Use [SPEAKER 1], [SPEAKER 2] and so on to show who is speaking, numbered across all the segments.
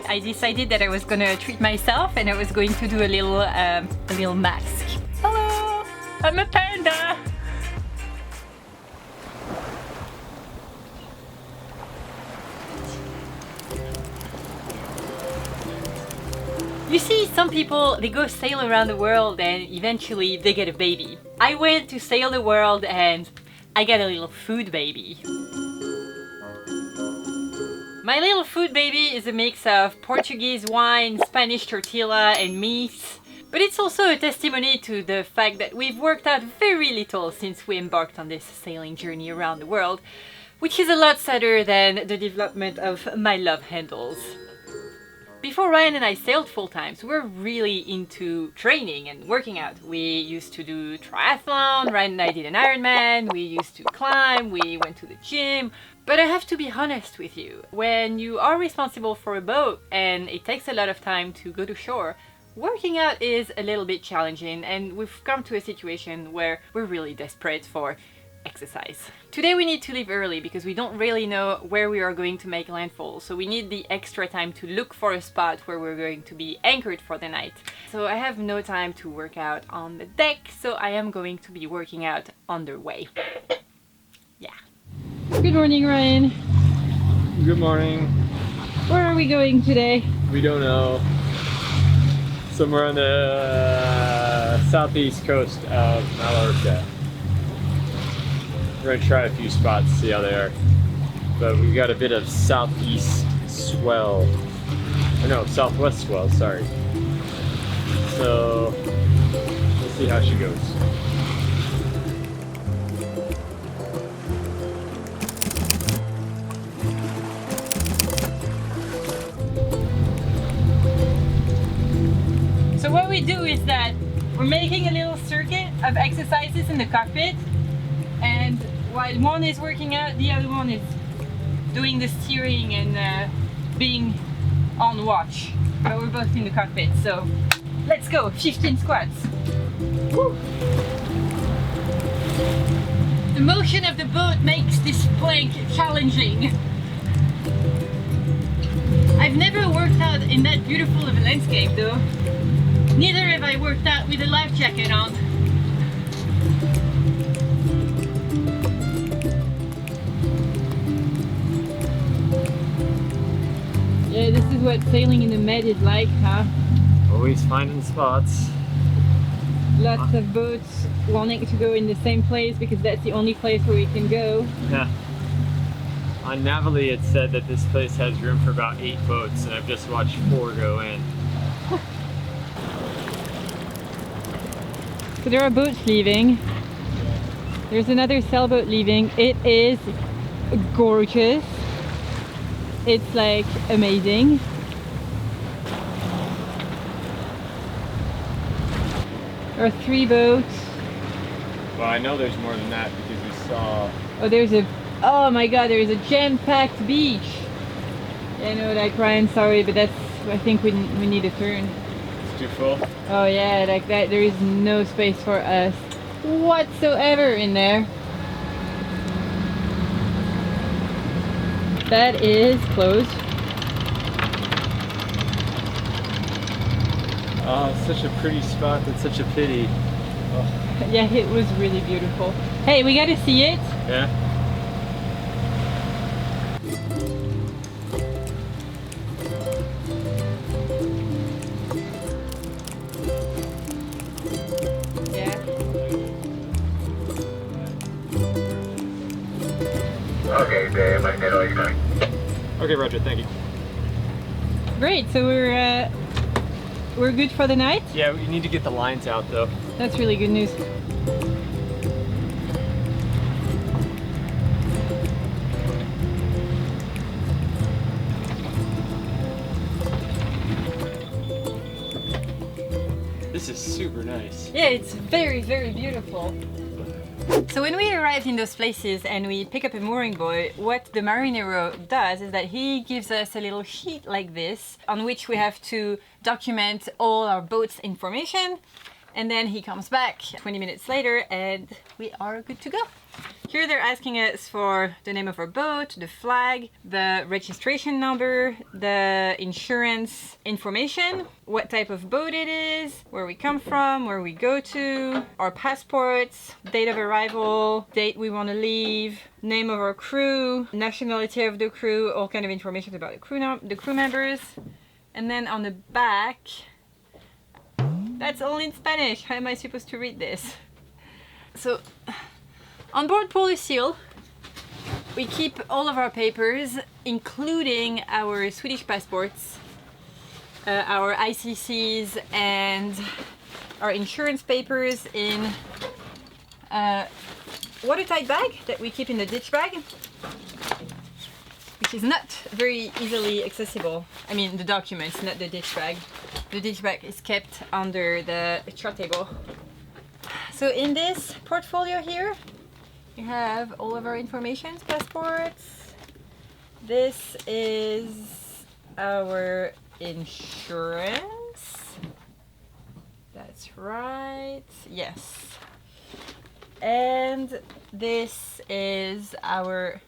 [SPEAKER 1] I decided that I was gonna treat myself and I was going to do a little mask. Hello, I'm a panda. You see, some people, they go sail around the world and eventually they get a baby. I went to sail the world and I got a little food baby. My little food baby is a mix of Portuguese wine, Spanish tortilla and meat. But it's also a testimony to the fact that we've worked out very little since we embarked on this sailing journey around the world, which is a lot sadder than the development of my love handles. Before Ryan and I sailed full-time, so we're really into training and working out. We used to do triathlon, Ryan and I did an Ironman, we used to climb, we went to the gym. But I have to be honest with you, when you are responsible for a boat and it takes a lot of time to go to shore, working out is a little bit challenging, and we've come to a situation where we're really desperate for exercise. Today we need to leave early because we don't really know where we are going to make landfall, so we need the extra time to look for a spot where we're going to be anchored for the night. So I have no time to work out on the deck, so I am going to be working out underway. Yeah. Good morning, Ryan.
[SPEAKER 2] Good morning.
[SPEAKER 1] Where are we going today?
[SPEAKER 2] We don't know. Somewhere on the southeast coast of Mallorca. We're gonna try a few spots, see how they are. But we got a bit of southeast swell. Or no, southwest swell, sorry. So we'll see how she goes.
[SPEAKER 1] So what we do is that we're making a little circuit of exercises in the cockpit, and while one is working out, the other one is doing the steering and being on watch. But we're both in the cockpit, so let's go, 15 squats. Woo. The motion of the boat makes this plank challenging. I've never worked out in that beautiful of a landscape though. Neither have I worked out with a life jacket on. Yeah, this is what sailing in the Med is like, huh?
[SPEAKER 2] Always finding spots.
[SPEAKER 1] Lots of boats wanting to go in the same place because that's the only place where we can go.
[SPEAKER 2] Yeah. On Navily it said that this place has room for about 8 boats, and I've just watched 4 go in.
[SPEAKER 1] So there are boats leaving. There's another sailboat leaving. It is gorgeous. It's like amazing. There are 3 boats.
[SPEAKER 2] Well, I know there's more than that because we saw...
[SPEAKER 1] Oh my god, there's a jam-packed beach. Yeah, no, like Ryan, sorry, but that's, I think we need a turn.
[SPEAKER 2] It's too full?
[SPEAKER 1] Oh yeah, like that, there is no space for us whatsoever in there. That is closed.
[SPEAKER 2] Oh, it's such a pretty spot. That's such a pity. Oh.
[SPEAKER 1] Yeah, it was really beautiful. Hey, we gotta see it.
[SPEAKER 2] Yeah?
[SPEAKER 3] Okay, Dave, I get all you're doing.
[SPEAKER 2] Okay, Roger, thank you.
[SPEAKER 1] Great, so we're good for the night?
[SPEAKER 2] Yeah, we need to get the lines out though.
[SPEAKER 1] That's really good news.
[SPEAKER 2] This is super nice.
[SPEAKER 1] Yeah, it's very, very beautiful. So when we arrive in those places and we pick up a mooring buoy, what the marinero does is that he gives us a little sheet like this on which we have to document all our boat's information. And then he comes back 20 minutes later and we are good to go. Here they're asking us for the name of our boat, the flag, the registration number, the insurance information, what type of boat it is, where we come from, where we go to, our passports, date of arrival, date we want to leave, name of our crew, nationality of the crew, all kind of information about the crew members. And then on the back, that's all in Spanish. How am I supposed to read this? So, on board Polar Seal, we keep all of our papers, including our Swedish passports, our ICCs, and our insurance papers in a watertight bag that we keep in the ditch bag, which is not very easily accessible. I mean, the documents, not the ditch bag. The ditch bag is kept under the chart table. So in this portfolio here, we have all of our information, passports. This is our insurance. That's right, yes. And this is our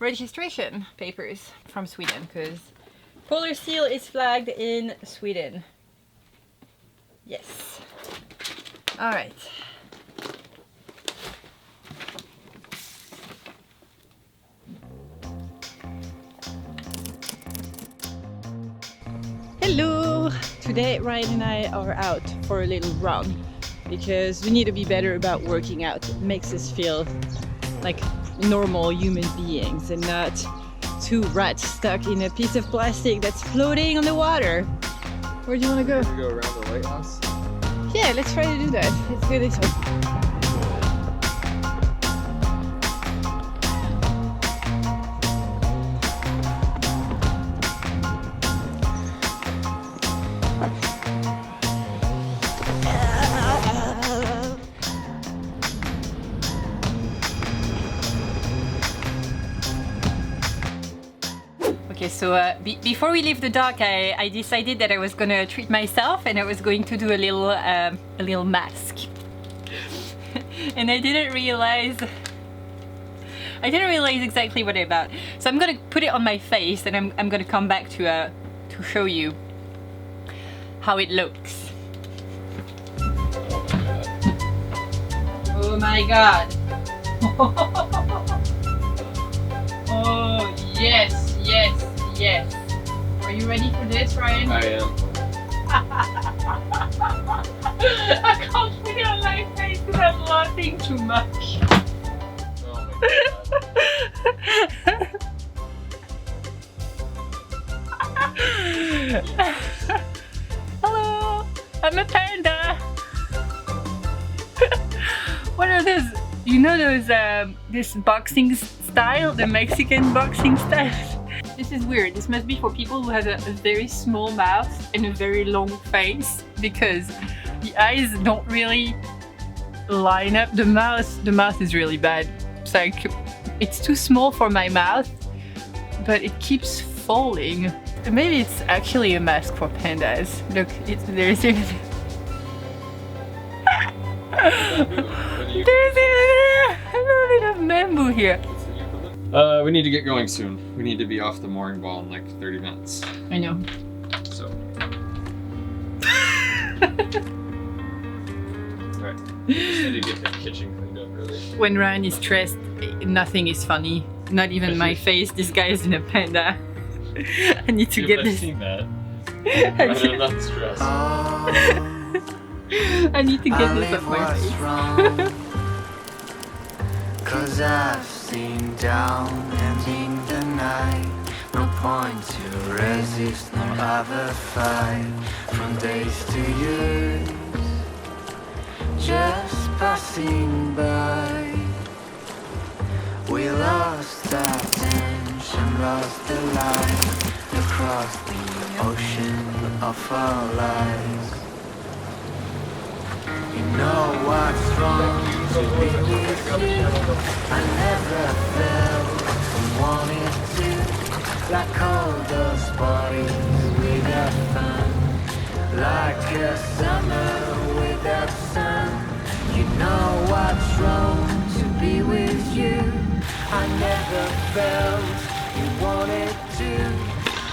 [SPEAKER 1] registration papers from Sweden, because Polar Seal is flagged in Sweden. Yes. All right. Hello! Today Ryan and I are out for a little run because we need to be better about working out. It makes us feel like normal human beings and not two rats stuck in a piece of plastic that's floating on the water. Where do you want to go?
[SPEAKER 2] Should we go around the lighthouse?
[SPEAKER 1] Yeah, let's try to do that. Let's go this way. Okay, so before we leave the dock, I decided that I was gonna treat myself and I was going to do a little mask. And I didn't realize exactly what I'm about. So I'm gonna put it on my face and I'm gonna come back to show you how it looks. Oh my god! Oh yes, yes, yes. Are you ready for this, Ryan?
[SPEAKER 2] I am.
[SPEAKER 1] I can't put it on my face because I'm laughing too much.
[SPEAKER 2] Oh my god.
[SPEAKER 1] Hello, I'm a panda. What are those? You know those this boxing style, the Mexican boxing style? This is weird. This must be for people who have a very small mouth and a very long face, because the eyes don't really line up. The mouth is really bad. It's like, it's too small for my mouth, but it keeps falling. Maybe it's actually a mask for pandas. Look, there's even a little bit of bamboo here.
[SPEAKER 2] We need to get going soon. We need to be off the mooring ball in like 30 minutes.
[SPEAKER 1] I know.
[SPEAKER 2] So. Alright. Just need to get the kitchen cleaned up really.
[SPEAKER 1] When Ryan is stressed, nothing is funny. Not even my face disguised in a panda. I need to get
[SPEAKER 2] I've
[SPEAKER 1] this.
[SPEAKER 2] seen that. I'm not stressed.
[SPEAKER 1] I need to get this off my face.
[SPEAKER 4] 'Cause I've seen down and in the night, no point to resist, no other fight. From days to years, just passing by, we lost our tension, lost the light, across the ocean of our lives. You know what's wrong to be with you. I never felt wanted to, like all those parties we got fun. like a summer without sun. You know what's wrong to be with you. I never felt you wanted to,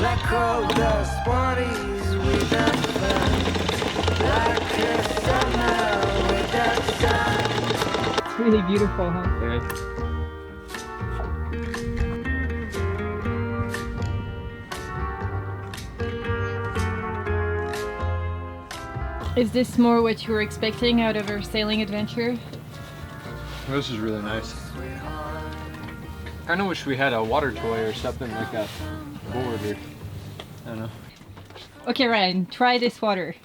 [SPEAKER 4] like all those parties without fun, like a summer without sun.
[SPEAKER 1] It's really beautiful, huh?
[SPEAKER 2] Yeah.
[SPEAKER 1] Is this more what you were expecting out of our sailing adventure?
[SPEAKER 2] This is really nice. I kinda wish we had a water toy or something like a board or I don't know.
[SPEAKER 1] Okay, Ryan, try this water.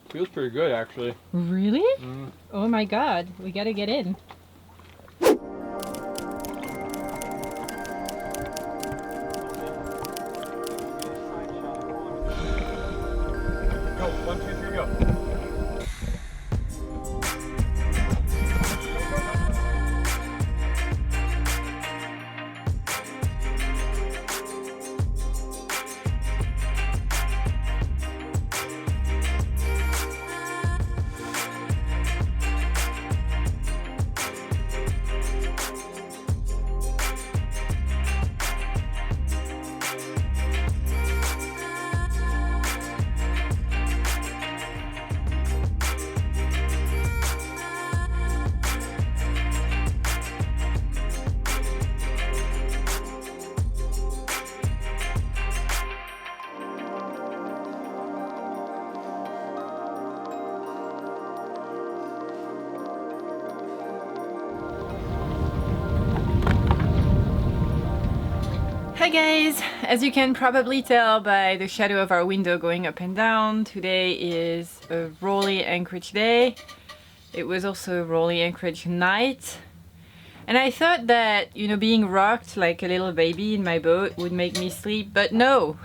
[SPEAKER 2] Feels pretty good actually.
[SPEAKER 1] Really?
[SPEAKER 2] Mm.
[SPEAKER 1] Oh my god, we gotta get in.
[SPEAKER 2] Go, 1, 2, 3, go.
[SPEAKER 1] Hi guys! As you can probably tell by the shadow of our window going up and down, today is a rolly anchorage day. It was also a rolly anchorage night. And I thought that, you know, being rocked like a little baby in my boat would make me sleep, but no!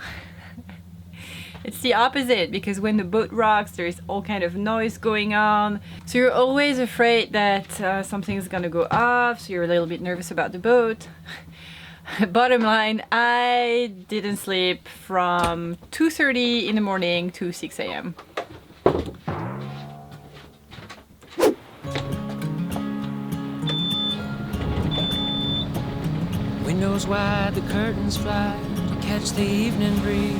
[SPEAKER 1] It's the opposite, because when the boat rocks there's all kind of noise going on. So you're always afraid that something's gonna go off, so you're a little bit nervous about the boat. Bottom line, I didn't sleep from 2:30 in the morning to 6 a.m.
[SPEAKER 5] Windows wide, the curtains fly to catch the evening breeze.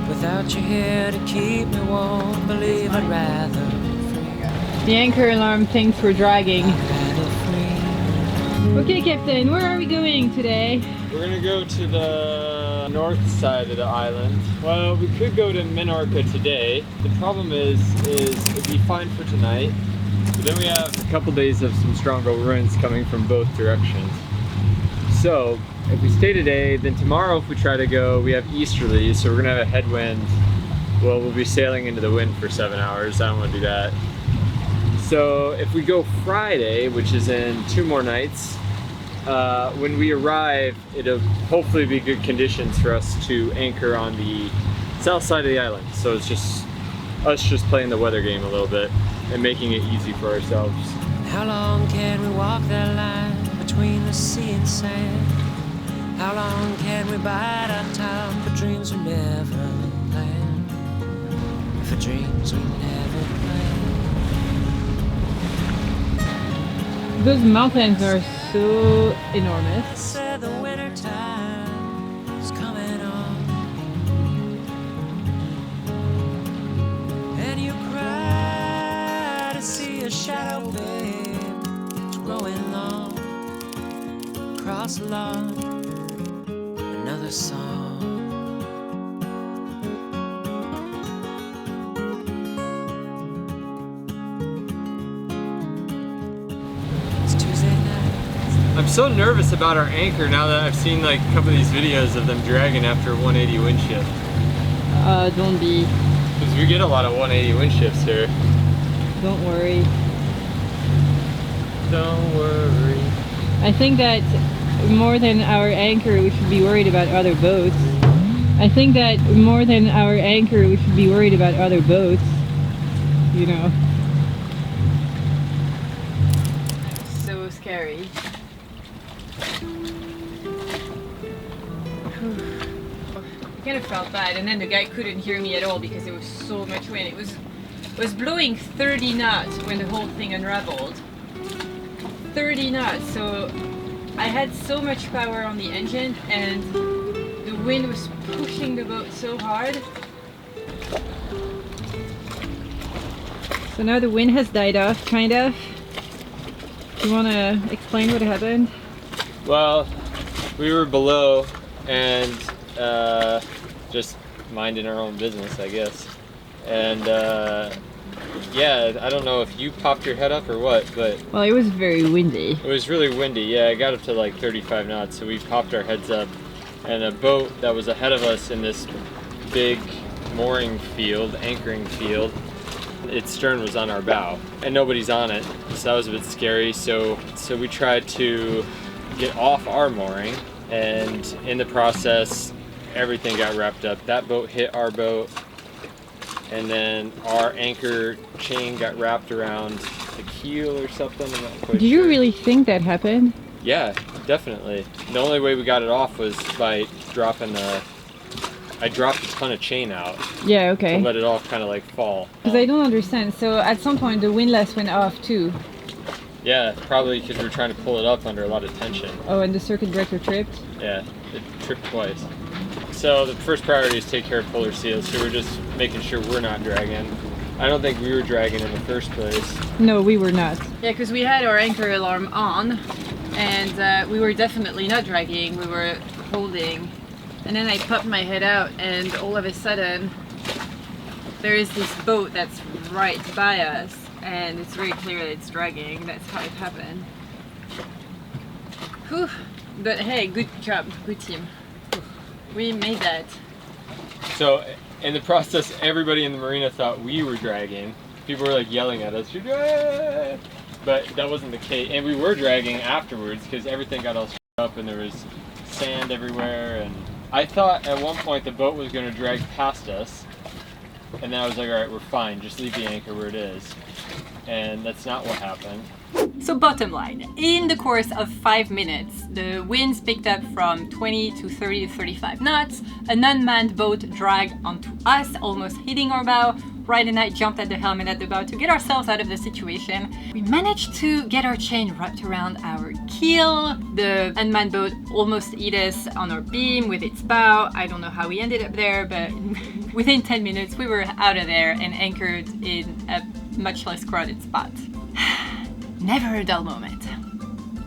[SPEAKER 5] Without you here to keep me warm, believe I'd rather free.
[SPEAKER 1] The anchor alarm thinks we're dragging.
[SPEAKER 5] I'd rather free.
[SPEAKER 1] Okay, Captain, where are we going today?
[SPEAKER 2] We're gonna go to the north side of the island. Well, we could go to Minorca today. The problem is it'd be fine for tonight. But then we have a couple days of some stronger winds coming from both directions. So if we stay today, then tomorrow if we try to go, we have easterly, so we're gonna have a headwind. Well, we'll be sailing into the wind for 7 hours. I don't wanna do that. So if we go Friday, which is in 2 more nights, when we arrive, it'll hopefully be good conditions for us to anchor on the south side of the island. So it's just us playing the weather game a little bit and making it easy for ourselves.
[SPEAKER 5] How long can we walk that line between the sea and sand? How long can we bide our time for dreams we never planned? For dreams we never planned.
[SPEAKER 1] Those mountains are so enormous.
[SPEAKER 5] Said the winter time is coming on, and you cry to see a shadow, babe. It's growing long across the lawn. Another song.
[SPEAKER 2] I'm so nervous about our anchor now that I've seen like a couple of these videos of them dragging after 180 wind shift.
[SPEAKER 1] Don't be.
[SPEAKER 2] Because we get a lot of 180 wind shifts here.
[SPEAKER 1] Don't worry.
[SPEAKER 2] Don't worry.
[SPEAKER 1] I think that more than our anchor, we should be worried about other boats. I think that more than our anchor, we should be worried about other boats. You know. So scary. kind of felt bad, and then the guy couldn't hear me at all because there was so much wind. It was blowing 30 knots when the whole thing unraveled. 30 knots, so I had so much power on the engine and the wind was pushing the boat so hard. So now the wind has died off, kind of. Do you want to explain what happened?
[SPEAKER 2] Well, we were below and just minding our own business, I guess. And yeah, I don't know if you popped your head up or what, but...
[SPEAKER 1] Well, it was very windy.
[SPEAKER 2] It was really windy, yeah. It got up to like 35 knots, so we popped our heads up. And a boat that was ahead of us in this big mooring field, anchoring field, its stern was on our bow, and nobody's on it, so that was a bit scary. So we tried to get off our mooring, and in the process, everything got wrapped up. That boat hit our boat, and then our anchor chain got wrapped around the keel or something. I'm not quite
[SPEAKER 1] Did you really think that happened?
[SPEAKER 2] Yeah, definitely. The only way we got it off was by dropping I dropped a ton of chain out.
[SPEAKER 1] Yeah, okay.
[SPEAKER 2] To let it all kind of like fall.
[SPEAKER 1] Because I don't understand. So at some point the windlass went off too.
[SPEAKER 2] Yeah, probably because we were trying to pull it up under a lot of tension.
[SPEAKER 1] Oh, and the circuit breaker tripped?
[SPEAKER 2] Yeah, it tripped twice. So the first priority is take care of puller seals. So we're just making sure we're not dragging. I don't think we were dragging in the first place.
[SPEAKER 1] No, we were not. Yeah, because we had our anchor alarm on, and we were definitely not dragging. We were holding. And then I popped my head out, and all of a sudden there is this boat that's right by us, and it's very clear that it's dragging. That's how it happened. Whew. But hey, good job, good team. We made that.
[SPEAKER 2] So in the process, everybody in the marina thought we were dragging. People were like yelling at us, but that wasn't the case. And we were dragging afterwards because everything got all up and there was sand everywhere. And I thought at one point the boat was going to drag past us. And then I was like, all right, we're fine. Just leave the anchor where it is. And that's not what happened.
[SPEAKER 1] So bottom line, in the course of 5 minutes, the winds picked up from 20 to 30 to 35 knots, an unmanned boat dragged onto us, almost hitting our bow. Ryan and I jumped at the helm and at the bow to get ourselves out of the situation. We managed to get our chain wrapped around our keel. The unmanned boat almost ate us on our beam with its bow. I don't know how we ended up there, but within 10 minutes we were out of there and anchored in a much less crowded spot. Never a dull moment.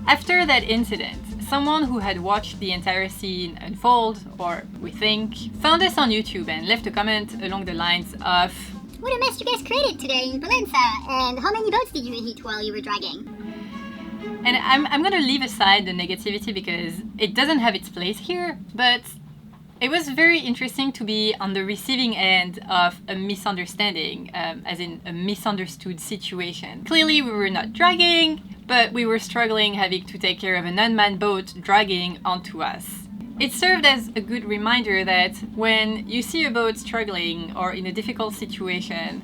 [SPEAKER 1] After that incident, someone who had watched the entire scene unfold, or we think, found us on YouTube and left a comment along the lines of,
[SPEAKER 6] "What a mess you guys created today in Pollenca, and how many boats did you hit while you were dragging?"
[SPEAKER 1] And I'm gonna leave aside the negativity because it doesn't have its place here, but it was very interesting to be on the receiving end of a misunderstanding, as in a misunderstood situation. Clearly we were not dragging, but we were struggling having to take care of an unmanned boat dragging onto us. It served as a good reminder that when you see a boat struggling or in a difficult situation,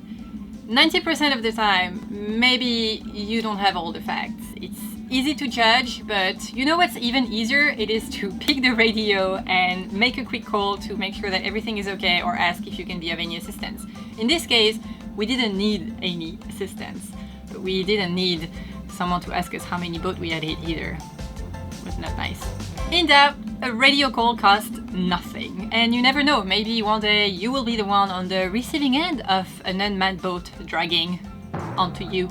[SPEAKER 1] 90% of the time, maybe you don't have all the facts. It's easy to judge, but you know what's even easier? It is to pick the radio and make a quick call to make sure that everything is okay or ask if you can be of any assistance. In this case, we didn't need any assistance, but we didn't need someone to ask us how many boats we had hit either. Wasn't that nice? In doubt, a radio call cost nothing, and you never know, maybe one day you will be the one on the receiving end of an unmanned boat dragging onto you.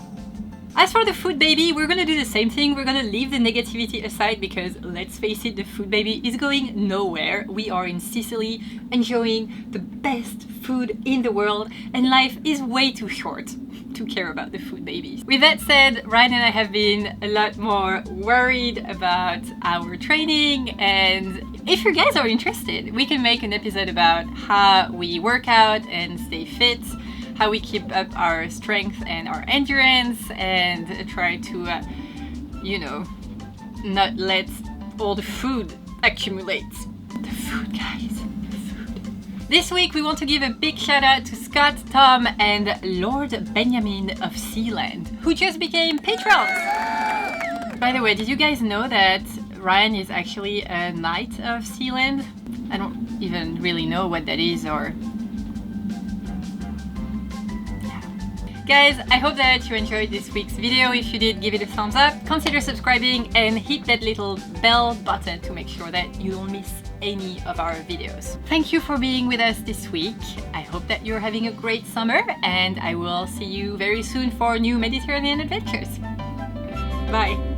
[SPEAKER 1] As for the food baby, we're gonna do the same thing. We're gonna leave the negativity aside because, let's face it, the food baby is going nowhere. We are in Sicily enjoying the best food in the world, and life is way too short to care about the food babies. With that said, Ryan and I have been a lot more worried about our training, and if you guys are interested, we can make an episode about how we work out and stay fit, how we keep up our strength and our endurance, and try to, not let all the food accumulate. The food, guys. This week we want to give a big shout out to Scott, Tom, and Lord Benjamin of Sealand, who just became patrons! By the way, did you guys know that Ryan is actually a knight of Sealand? I don't even really know what that is, or... yeah. Guys, I hope that you enjoyed this week's video. If you did, give it a thumbs up, consider subscribing and hit that little bell button to make sure that you don't miss any of our videos. Thank you for being with us this week. I hope that you're having a great summer, and I will see you very soon for new Mediterranean adventures. Bye!